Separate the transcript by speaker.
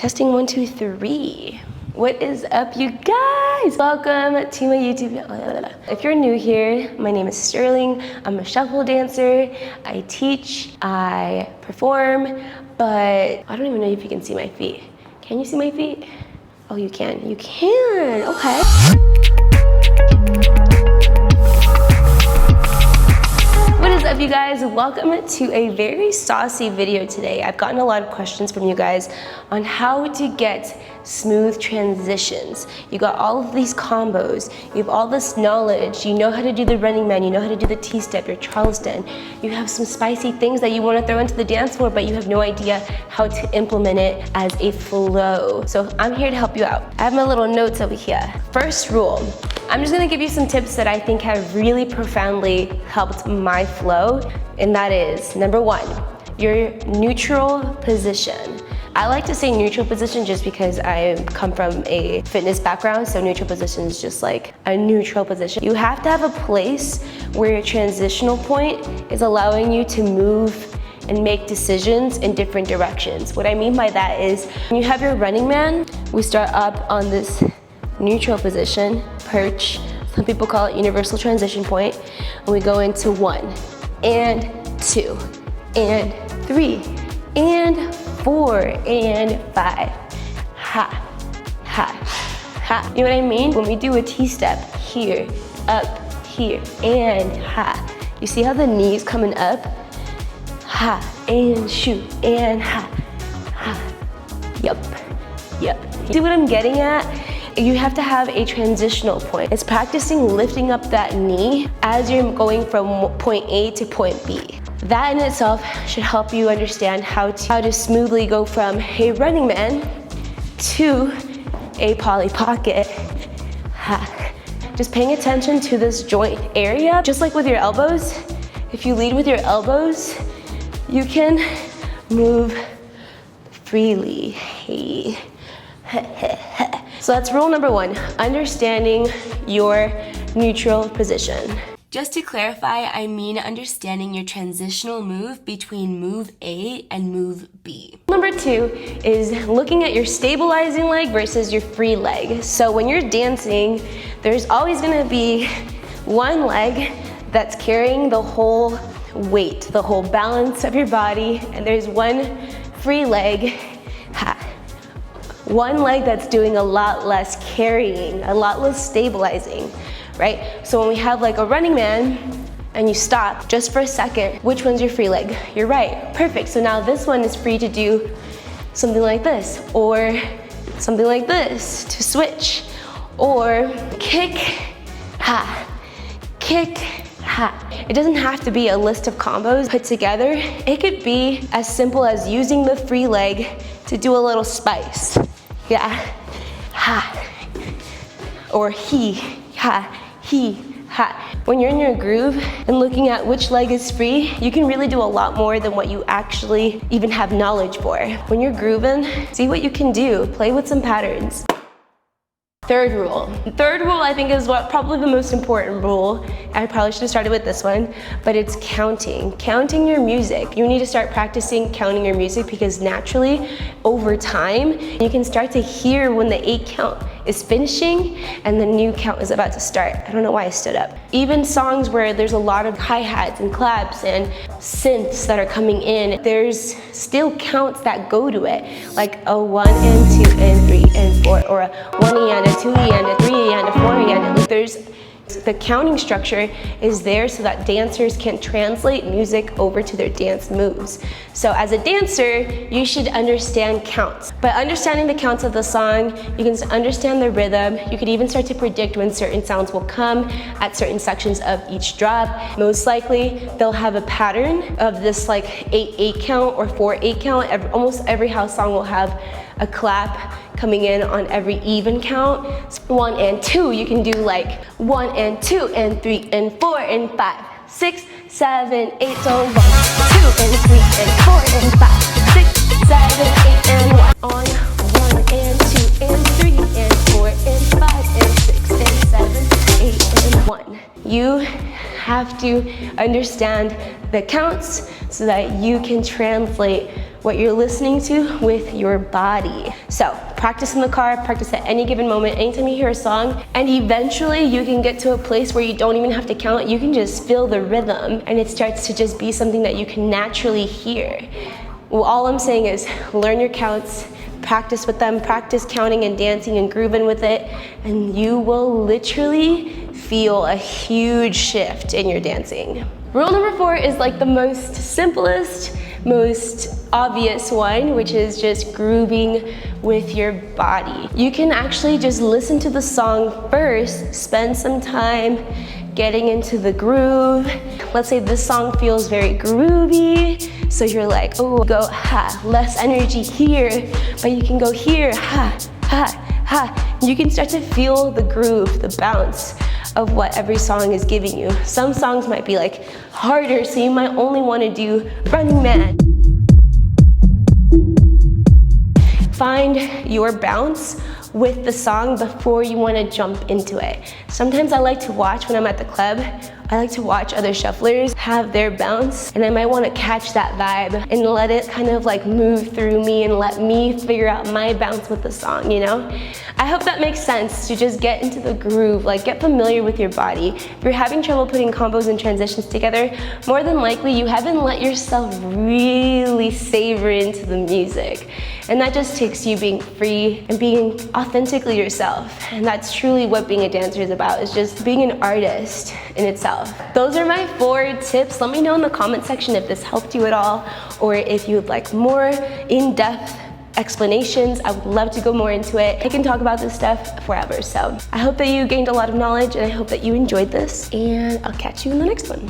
Speaker 1: Testing 1, 2, 3. What is up, you guys? Welcome to my YouTube. If you're new here, my name is Sterling. I'm a shuffle dancer. I teach, I perform, but I don't even know if you can see my feet. Can you see my feet? Oh, you can. You can. Okay. What is up, you guys? Welcome to a very saucy video today. I've gotten a lot of questions from you guys on how to get smooth transitions. You got all of these combos, you have all this knowledge, you know how to do the running man, you know how to do the T-step, your Charleston, you have some spicy things that you want to throw into the dance floor, but you have no idea how to implement it as a flow. So I'm here to help you out. I have my little notes over here. First rule, I'm just gonna give you some tips that I think have really profoundly helped my flow, and that is, number 1, your neutral position. I like to say neutral position just because I come from a fitness background, so neutral position is just like a neutral position. You have to have a place where your transitional point is allowing you to move and make decisions in different directions. What I mean by that is, when you have your running man, we start up on this neutral position, perch, some people call it universal transition point, and we go into 1, and 2, and 3, and 4, and 5. Ha, ha, ha. You know what I mean? When we do a T-step, here, up, here, and ha. You see how the knee's coming up? Ha, and shoot, and ha, ha. Yup, yup. See what I'm getting at? You have to have a transitional point. It's practicing lifting up that knee as you're going from point A to point B. That in itself should help you understand how to smoothly go from a running man to a Polly Pocket. Just paying attention to this joint area, just like with your elbows. If you lead with your elbows, you can move freely. So that's rule number 1, understanding your neutral position. Just to clarify, I mean understanding your transitional move between move A and move B. Number 2 is looking at your stabilizing leg versus your free leg. So when you're dancing, there's always gonna be one leg that's carrying the whole weight, the whole balance of your body, and there's one free leg, one leg that's doing a lot less carrying, a lot less stabilizing. Right? So when we have like a running man and you stop just for a second, which one's your free leg? You're right, perfect. So now this one is free to do something like this, or something like this to switch, or kick, ha, kick, ha. It doesn't have to be a list of combos put together. It could be as simple as using the free leg to do a little spice. Yeah, ha, or he, ha, he, ha. When you're in your groove and looking at which leg is free, you can really do a lot more than what you actually even have knowledge for. When you're grooving, see what you can do. Play with some patterns. Third rule. The third rule, I think, is probably the most important rule. I probably should have started with this one, but it's counting. Counting your music. You need to start practicing counting your music, because naturally, over time, you can start to hear when the 8 count is finishing and the new count is about to start. I don't know why I stood up. Even songs where there's a lot of hi-hats and claps and synths that are coming in, there's still counts that go to it, like a 1 and 2 and 3 and 4, or a 1 and a 2 and a 3 and a 4 and a, there's the counting structure is there so that dancers can translate music over to their dance moves. So as a dancer, you should understand counts. By understanding the counts of the song, you can understand the rhythm. You could even start to predict when certain sounds will come at certain sections of each drop. Most likely, they'll have a pattern of this like 8/8 count or 4/8 count. Almost every house song will have a clap coming in on every even count. 1 and 2, you can do like 1 and 2 and 3 and 4 and 5, 6, 7, 8. So 1, 2 and 3 and 4 and 5, 6, 7, 8 and 1. On 1 and 2 and 3 and 4 and 5 and 6 and 7, 8 and 1. You have to understand the counts so that you can translate what you're listening to with your body. So practice in the car, practice at any given moment, anytime you hear a song, and eventually you can get to a place where you don't even have to count. You can just feel the rhythm, and it starts to just be something that you can naturally hear. Well, all I'm saying is learn your counts, practice with them, practice counting and dancing and grooving with it, and you will literally feel a huge shift in your dancing. Rule number 4 is like the most simplest, most obvious one, which is just grooving with your body. You can actually just listen to the song first, spend some time getting into the groove. Let's say this song feels very groovy, so you're like, oh, go ha, less energy here, but you can go here, ha, ha, ha. You can start to feel the groove, the bounce of what every song is giving you. Some songs might be like harder, so you might only want to do Running Man. Find your bounce with the song before you want to jump into it. Sometimes I like to watch when I'm at the club. I like to watch other shufflers have their bounce, and I might want to catch that vibe and let it kind of like move through me and let me figure out my bounce with the song, you know? I hope that makes sense, to just get into the groove, like get familiar with your body. If you're having trouble putting combos and transitions together, more than likely you haven't let yourself really savor into the music. And that just takes you being free and being authentically yourself. And that's truly what being a dancer is about, is just being an artist in itself. Those are my 4 tips. Let me know in the comment section if this helped you at all, or if you would like more in-depth explanations. I would love to go more into it. I can talk about this stuff forever. So I hope that you gained a lot of knowledge, and I hope that you enjoyed this, and I'll catch you in the next one.